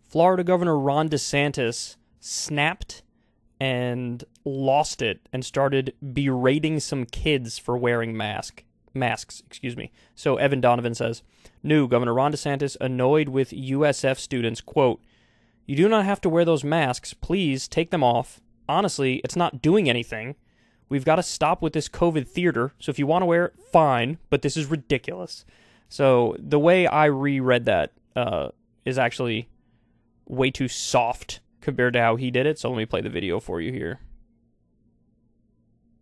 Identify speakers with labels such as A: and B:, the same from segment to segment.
A: Florida Governor Ron DeSantis snapped and lost it and started berating some kids for wearing masks. So Evan Donovan says, new Governor Ron DeSantis annoyed with USF students, quote, "You do not have to wear those masks. Please take them off. Honestly, it's not doing anything. We've got to stop with this COVID theater. So if you want to wear it, fine, but this is ridiculous." So the way I reread that is actually way too soft compared to how he did it. So let me play the video for you here.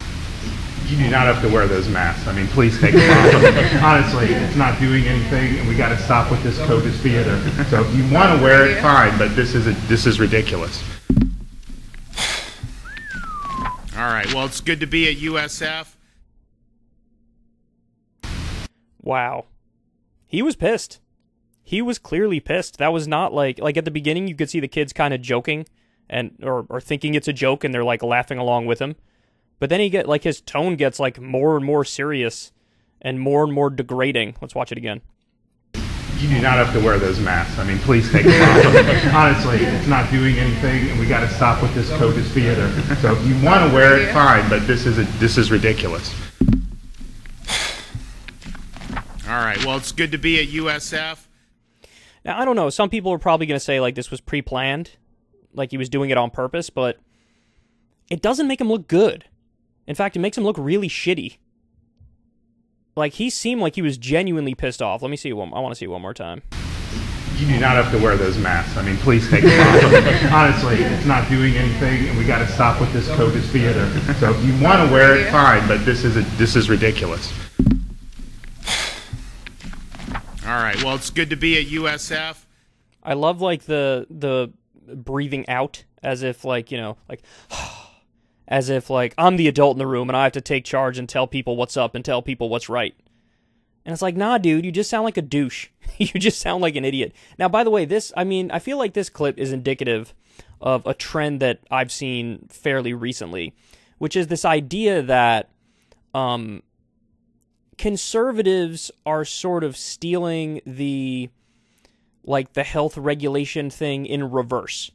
B: You do not have to wear those masks. I mean, please take them off. Honestly, it's not doing anything, and we got to stop with this COVID theater. So if you want to wear it, fine, but this is ridiculous.
C: All right. Well, it's good to be at USF.
A: Wow. He was pissed. He was clearly pissed. That was not like at the beginning you could see the kids kind of joking and or thinking it's a joke and they're like laughing along with him. But then his tone gets like more and more serious and more degrading. Let's watch it again.
B: You do not have to wear those masks. I mean, please take them off. Honestly, it's not doing anything, and we got to stop with this COVID theater. So if you want to wear it, fine, but this is ridiculous.
C: All right. Well, it's good to be at USF.
A: Now, I don't know. Some people are probably going to say like this was pre-planned, like he was doing it on purpose, but it doesn't make him look good. In fact, it makes him look really shitty. Like, he seemed like he was genuinely pissed off. Let me see one. I want to see it one more time.
B: You do not have to wear those masks. I mean, please take them off. Honestly, it's not doing anything, and we got to stop with this COVID theater. So if you want to wear it, fine, but this is ridiculous.
C: All right. Well, it's good to be at USF.
A: I love like the breathing out as if like, you know, like as if like I'm the adult in the room and I have to take charge and tell people what's up and tell people what's right. And it's like, nah, dude, you just sound like a douche. You just sound like an idiot. Now, by the way, I feel like this clip is indicative of a trend that I've seen fairly recently, which is this idea that conservatives are sort of stealing the health regulation thing in reverse.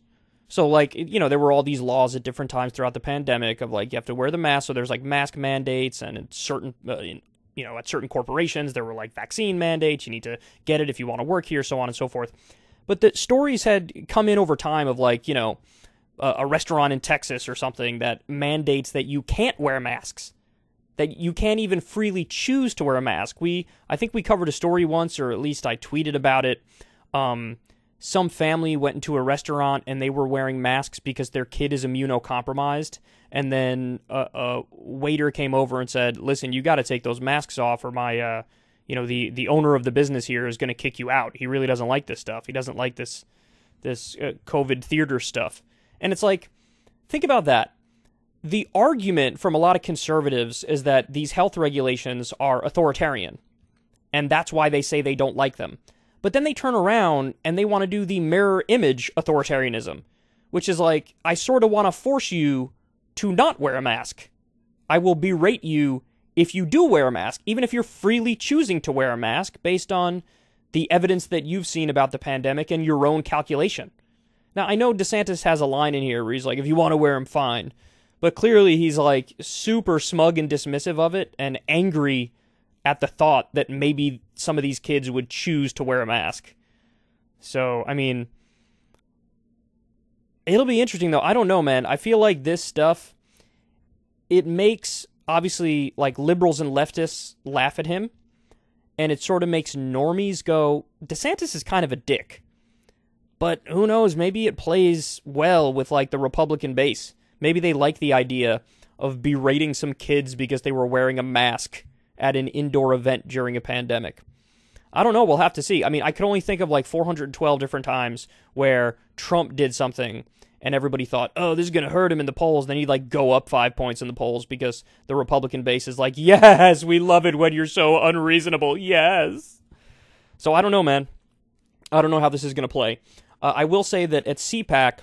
A: So, like, you know, there were all these laws at different times throughout the pandemic of, like, you have to wear the mask. So there's, like, mask mandates, and at certain, at certain corporations, there were, like, vaccine mandates. You need to get it if you want to work here, so on and so forth. But the stories had come in over time of, like, you know, a restaurant in Texas or something that mandates that you can't wear masks, that you can't even freely choose to wear a mask. I think we covered a story once, or at least I tweeted about it. Some family went into a restaurant and they were wearing masks because their kid is immunocompromised. And then a waiter came over and said, listen, you got to take those masks off or my, the owner of the business here is going to kick you out. He really doesn't like this stuff. He doesn't like this COVID theater stuff. And it's like, think about that. The argument from a lot of conservatives is that these health regulations are authoritarian. And that's why they say they don't like them. But then they turn around and they want to do the mirror image authoritarianism, which is like, I sort of want to force you to not wear a mask. I will berate you if you do wear a mask, even if you're freely choosing to wear a mask based on the evidence that you've seen about the pandemic and your own calculation. Now, I know DeSantis has a line in here where he's like, if you want to wear them, fine. But clearly he's like super smug and dismissive of it and angry at the thought that maybe some of these kids would choose to wear a mask. So, I mean, it'll be interesting, though. I don't know, man. I feel like this stuff, it makes, obviously, like, liberals and leftists laugh at him, and it sort of makes normies go, DeSantis is kind of a dick. But who knows, maybe it plays well with, like, the Republican base. Maybe they like the idea of berating some kids because they were wearing a mask at an indoor event during a pandemic. I don't know, we'll have to see. I mean, I could only think of like 412 different times where Trump did something and everybody thought, oh, this is going to hurt him in the polls. Then he'd like go up 5 points in the polls because the Republican base is like, yes, we love it when you're so unreasonable, yes. So I don't know, man. I don't know how this is going to play. I will say that at CPAC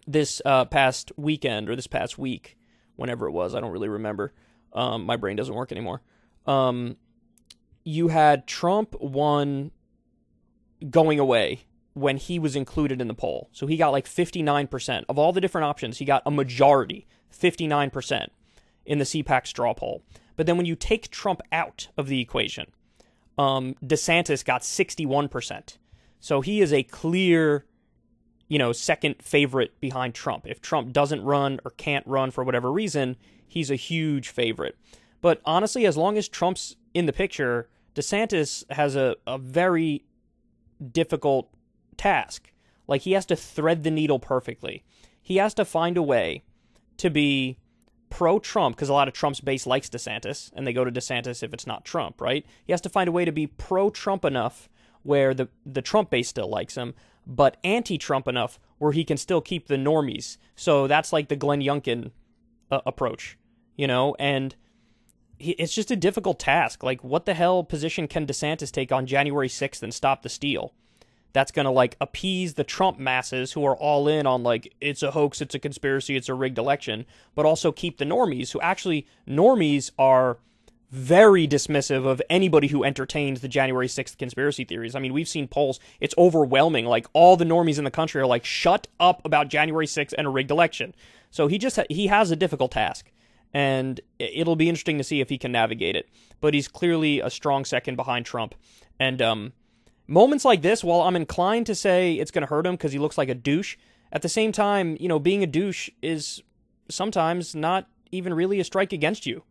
A: this past weekend, or this past week, whenever it was, I don't really remember. My brain doesn't work anymore. You had Trump 1 going away when he was included in the poll. So he got like 59%. Of all the different options, he got a majority, 59%, in the CPAC straw poll. But then when you take Trump out of the equation, DeSantis got 61%. So he is a clear, second favorite behind Trump. If Trump doesn't run or can't run for whatever reason, he's a huge favorite. But honestly, as long as Trump's in the picture, DeSantis has a very difficult task. Like, he has to thread the needle perfectly. He has to find a way to be pro-Trump, because a lot of Trump's base likes DeSantis, and they go to DeSantis if it's not Trump, right? He has to find a way to be pro-Trump enough where the Trump base still likes him, but anti-Trump enough where he can still keep the normies. So that's like the Glenn Youngkin approach, and it's just a difficult task. Like, what the hell position can DeSantis take on January 6th and stop the steal? That's going to, appease the Trump masses who are all in on, it's a hoax, it's a conspiracy, it's a rigged election, but also keep the normies, who actually, normies are very dismissive of anybody who entertains the January 6th conspiracy theories. I mean, we've seen polls, it's overwhelming. All the normies in the country are shut up about January 6th and a rigged election. So he has a difficult task, and it'll be interesting to see if he can navigate it. But he's clearly a strong second behind Trump. And moments like this, while I'm inclined to say it's going to hurt him because he looks like a douche, at the same time, being a douche is sometimes not even really a strike against you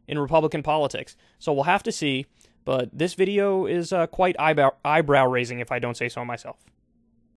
A: in Republican politics. So we'll have to see. But this video is quite eyebrow-raising, if I don't say so myself.